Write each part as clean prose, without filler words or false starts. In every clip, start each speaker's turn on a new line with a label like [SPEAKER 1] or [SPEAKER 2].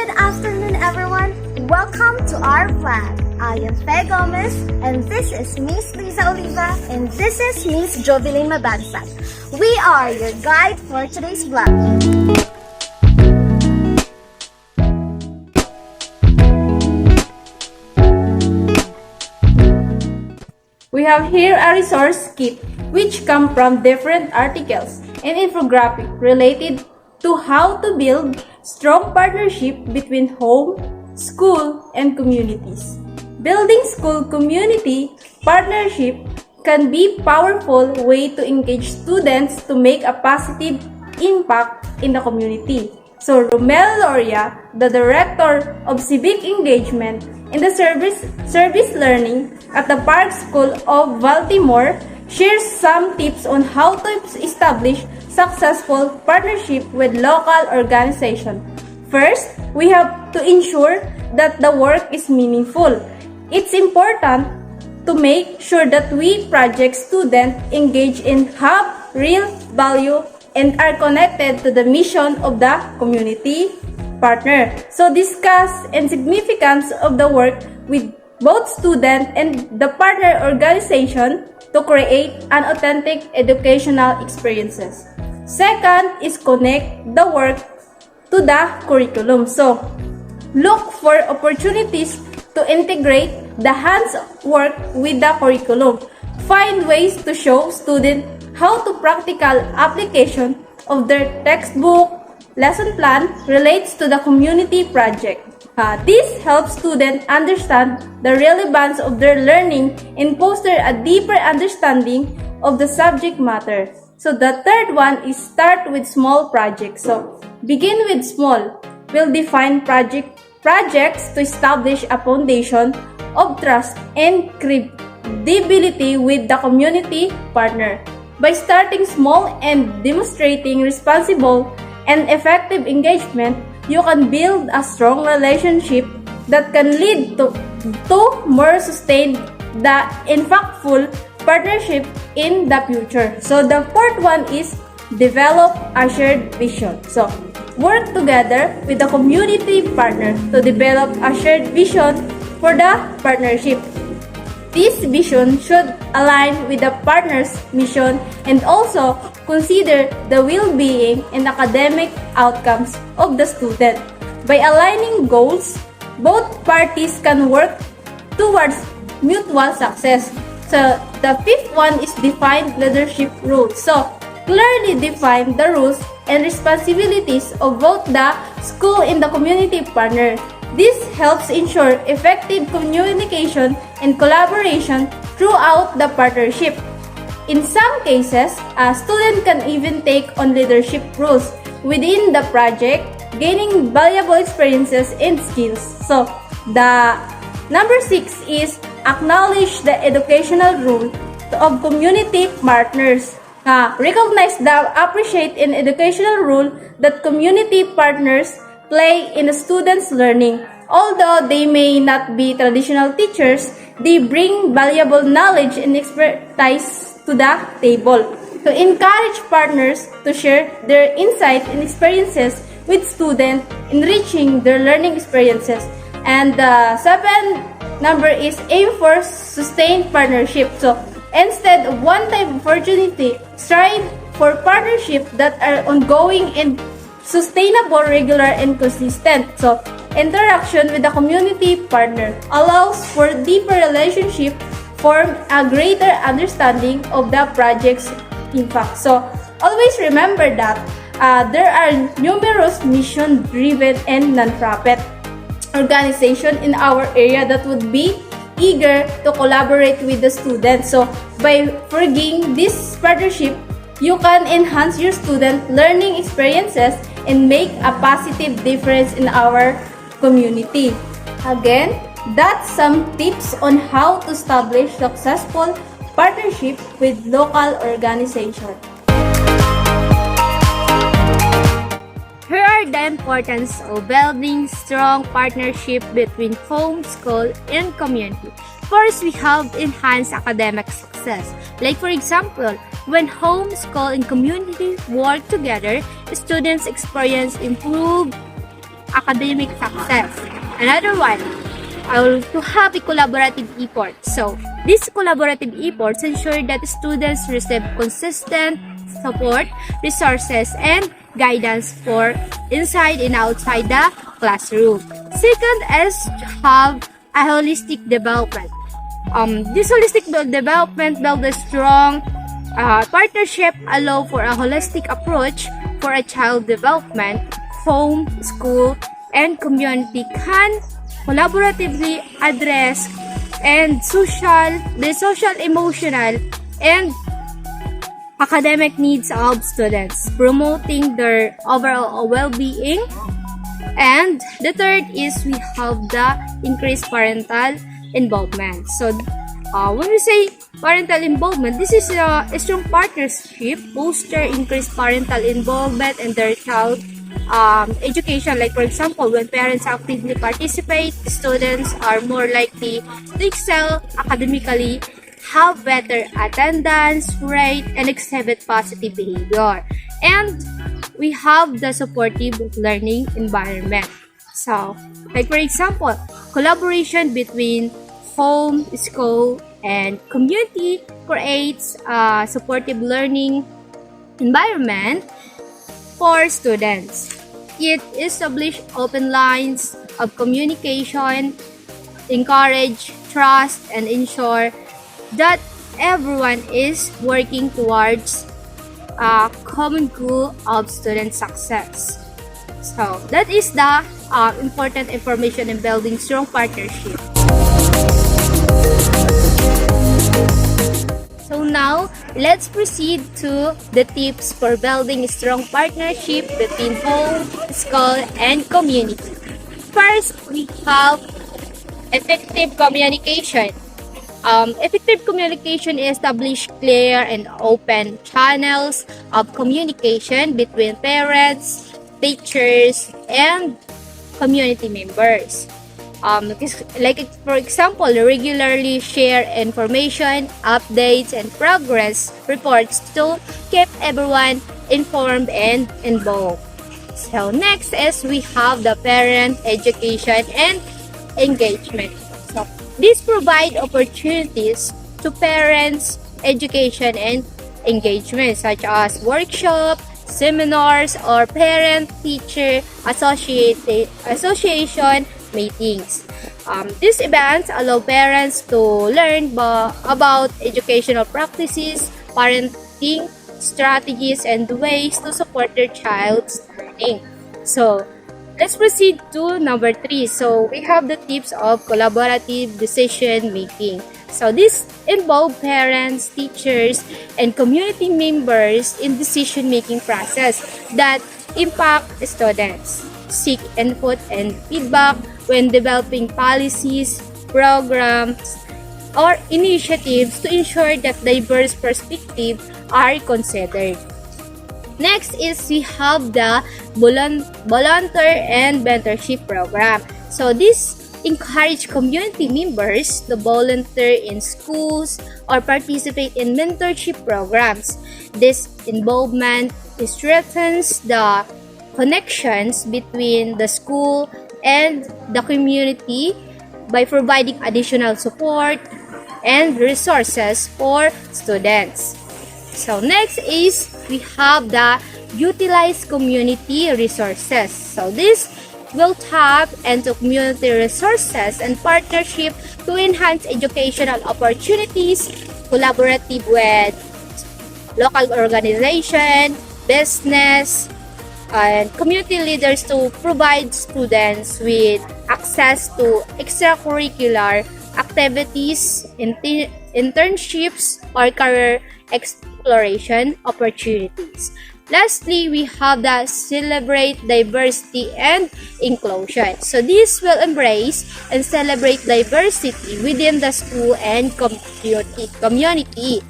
[SPEAKER 1] Good afternoon, everyone. Welcome to our vlog. I am Fe Gomez, and this is Miss Lisa Oliva, and this is Miss Jovelyn Mabansag. We are your guide for today's vlog.
[SPEAKER 2] We have here a resource kit which come from different articles and infographic related to how to build strong partnership between home, school, and communities. Building school-community partnership can be a powerful way to engage students to make a positive impact in the community. So Romel Loria, the Director of Civic Engagement in the Service Learning at the Park School of Baltimore, shares some tips on how to establish successful partnership with local organizations. First, we have to ensure that the work is meaningful. It's important to make sure that we project students engage in have real value and are connected to the mission of the community partner. So discuss and significance of the work with both student and the partner organization to create an authentic educational experiences. Second is connect the work to the curriculum. So look for opportunities to integrate the hands work with the curriculum. Find ways to show students how to practical application of their textbook lesson plan relates to the community project. This helps students understand the relevance of their learning and foster a deeper understanding of the subject matter. So the third one is start with small projects. So begin with small. We'll define projects to establish a foundation of trust and credibility with the community partner. By starting small and demonstrating responsible and effective engagement, you can build a strong relationship that can lead to more sustained, impactful partnership in the future. So the fourth one is develop a shared vision. So work together with the community partner to develop a shared vision for the partnership. This vision should align with the partner's mission and also consider the well-being and academic outcomes of the student. By aligning goals, both parties can work towards mutual success. So the fifth one is define leadership roles. So clearly define the roles and responsibilities of both the school and the community partner. This helps ensure effective communication and collaboration throughout the partnership. In some cases, a student can even take on leadership roles within the project, gaining valuable experiences and skills. So, the number 6 is acknowledge the educational role of community partners. Recognize the appreciate and educational role that community partners play in a student's learning. Although they may not be traditional teachers, they bring valuable knowledge and expertise to the table. To encourage partners to share their insight and experiences with students, enriching their learning experiences. And the seventh number is aim for sustained partnership. So instead of one-time opportunity, strive for partnerships that are ongoing and sustainable, regular, and consistent. So interaction with the community partner allows for deeper relationship, form a greater understanding of the project's impact. So always remember that there are numerous mission-driven and non-profit organizations in our area that would be eager to collaborate with the students. So by forging this partnership, you can enhance your student learning experiences and make a positive difference in our community. Again, that's some tips on how to establish successful partnership with local organizations.
[SPEAKER 1] Here are the importance of building strong partnership between home, school, and community. First, we have enhanced academic success. Like for example, when home, school, and community work together, students experience improved academic success. Another one, to have a collaborative effort. So, these collaborative efforts ensure that students receive consistent support, resources, and guidance for inside and outside the classroom. Second is to have a holistic development. This holistic development builds a strong partnership, allow for a holistic approach for a child development. Home, school, and community can collaboratively address the social, emotional, and academic needs of students, promoting their overall well-being. And the third is we have the increased parental involvement. So, when we say parental involvement, this is a strong partnership, foster increased parental involvement in their child education. Like, for example, when parents actively participate, students are more likely to excel academically, have better attendance rate, and exhibit positive behavior. And we have the supportive learning environment. So, like for example, collaboration between home, school, and community creates a supportive learning environment for students. It establishes open lines of communication, encourage trust, and ensure that everyone is working towards a common goal of student success. So that is the important information in building strong partnership. So now, let's proceed to the tips for building a strong partnership between home, school, and community. First, we have effective communication. Effective communication establish clear and open channels of communication between parents, teachers, and community members. Like for example, regularly share information, updates, and progress reports to keep everyone informed and involved. So next is we have the parent education and engagement. So these provide opportunities to parents' education and engagement, such as workshops, seminars, or parent-teacher association meetings. These events allow parents to learn about educational practices, parenting strategies, and ways to support their child's learning. So, let's proceed to number 3. So, we have the tips of collaborative decision making. So, this involve parents, teachers, and community members in decision-making process that impact students. Seek input and feedback when developing policies, programs, or initiatives to ensure that diverse perspectives are considered. Next is we have the volunteer and mentorship program. So this encourage community members to volunteer in schools or participate in mentorship programs. This involvement strengthens the connections between the school and the community by providing additional support and resources for students. So next is we have the utilize community resources. So this will tap into community resources and partnership to enhance educational opportunities, collaborative with local organization, business, and community leaders to provide students with access to extracurricular activities, internships, or career exploration opportunities. Lastly, we have the celebrate diversity and inclusion. So this will embrace and celebrate diversity within the school and community.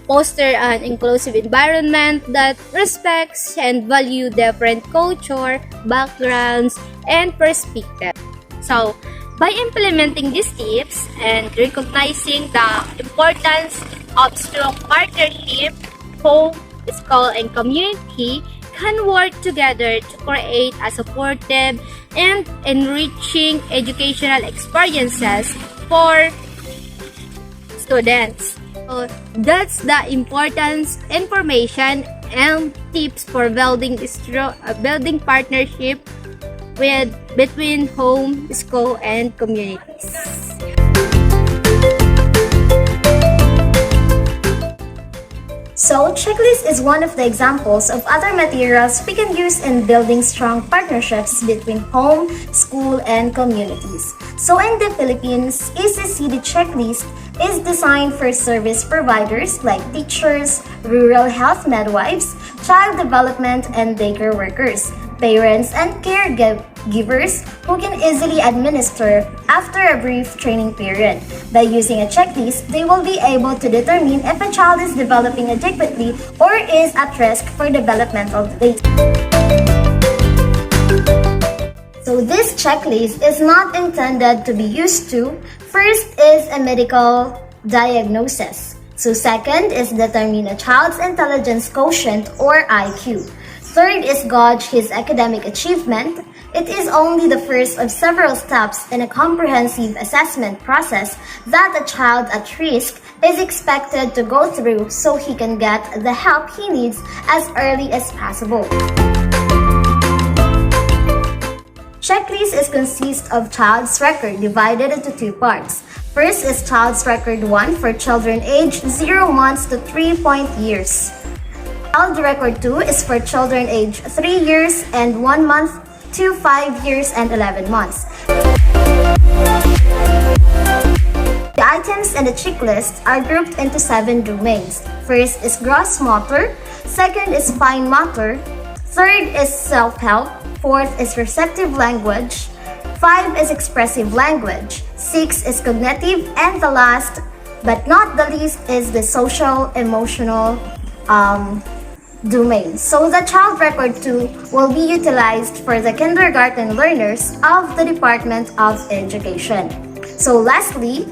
[SPEAKER 1] Foster an inclusive environment that respects and value different culture, backgrounds, and perspectives. So, by implementing these tips and recognizing the importance of strong partnership, home, school, and community can work together to create a supportive and enriching educational experiences for students. So that's the importance, information, and tips for building partnership between home, school, and communities.
[SPEAKER 3] So, checklist is one of the examples of other materials we can use in building strong partnerships between home, school, and communities. So, in the Philippines, ECE checklist is designed for service providers like teachers, rural health midwives, child development and daycare workers, parents, and caregivers who can easily administer after a brief training period. By using a checklist, they will be able to determine if a child is developing adequately or is at risk for developmental delays. So this checklist is not intended to be used to. First is a medical diagnosis. So second is determine a child's intelligence quotient or IQ. Third is gauge his academic achievement. It is only the first of several steps in a comprehensive assessment process that a child at risk is expected to go through so he can get the help he needs as early as possible. Checklist consists of child's record divided into two parts. First is child's record 1 for children aged 0 months to 3 years. Child record 2 is for children aged 3 years and 1 month to 5 years and 11 months. The items in the checklist are grouped into 7 domains. First is gross motor, second is fine motor, third is self-help, fourth is receptive language, 5 is expressive language, 6 is cognitive, and the last but not the least is the social emotional domain. So the child record 2 will be utilized for the kindergarten learners of the Department of Education. So lastly,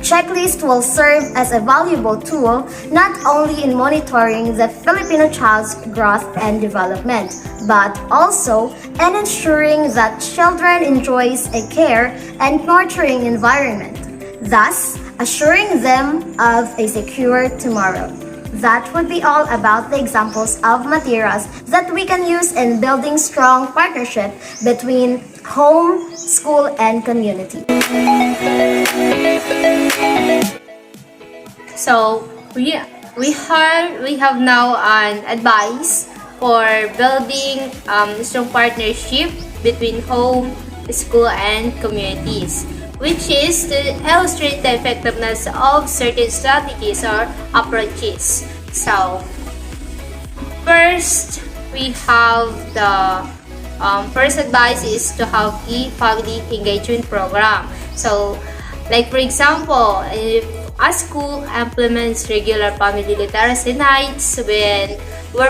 [SPEAKER 3] checklist will serve as a valuable tool not only in monitoring the Filipino child's growth and development, but also in ensuring that children enjoys a care and nurturing environment, thus assuring them of a secure tomorrow. That would be all about the examples of materials that we can use in building strong partnership between home, school, and community.
[SPEAKER 1] So we have now an advice for building strong partnership between home, school, and communities, which is to illustrate the effectiveness of certain strategies or approaches. So first, we have the first advice is to have a family engagement program. So like for example, if a school implements regular family literacy nights where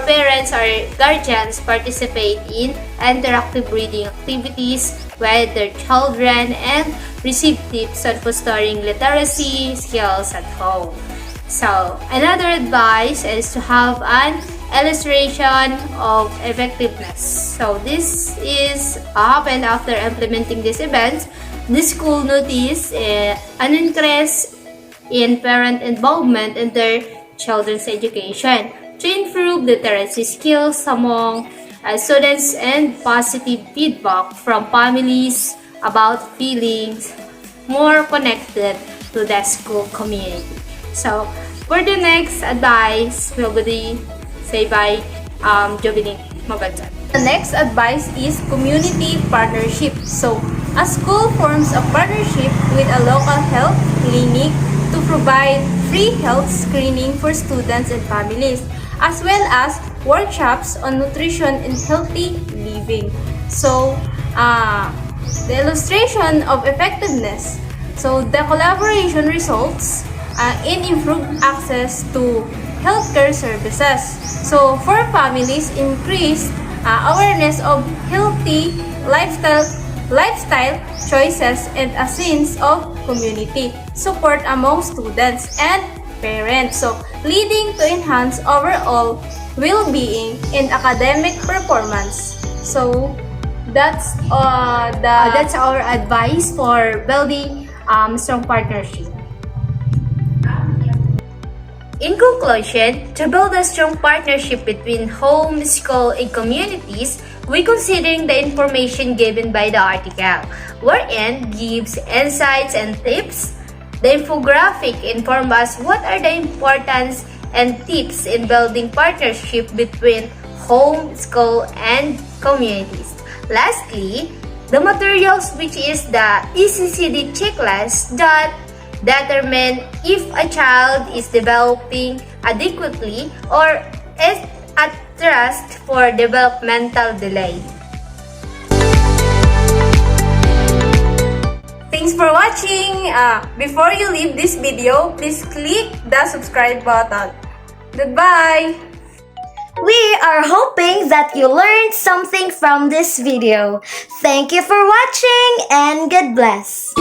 [SPEAKER 1] parents or guardians participate in interactive reading activities with their children and receive tips on fostering literacy skills at home. So another advice is to have an illustration of effectiveness. So this is happened after implementing these events. The school noticed an increase in parent involvement in their children's education to improve literacy skills among students and positive feedback from families about feelings more connected to the school community. So for the next advice, will be say by Jovinic Magaljan.
[SPEAKER 2] The next advice is community partnership. So, a school forms a partnership with a local health clinic to provide free health screening for students and families, as well as workshops on nutrition and healthy living. So, the illustration of effectiveness. So, the collaboration results in improved access to healthcare services. So, for families, increased awareness of healthy lifestyle choices and a sense of community support among students and parents. So, leading to enhance overall well-being and academic performance. So, that's
[SPEAKER 1] That's our advice for building strong partnership. In conclusion, to build a strong partnership between home, school, and communities, we considering the information given by the article, wherein gives insights and tips. The infographic informs us what are the importance and tips in building partnership between home, school, and communities. Lastly, the materials, which is the ECCD checklist that determine if a child is developing adequately or is at risk for developmental delay.
[SPEAKER 2] Thanks for watching! Before you leave this video, please click the subscribe button. Goodbye!
[SPEAKER 3] We are hoping that you learned something from this video. Thank you for watching and God bless.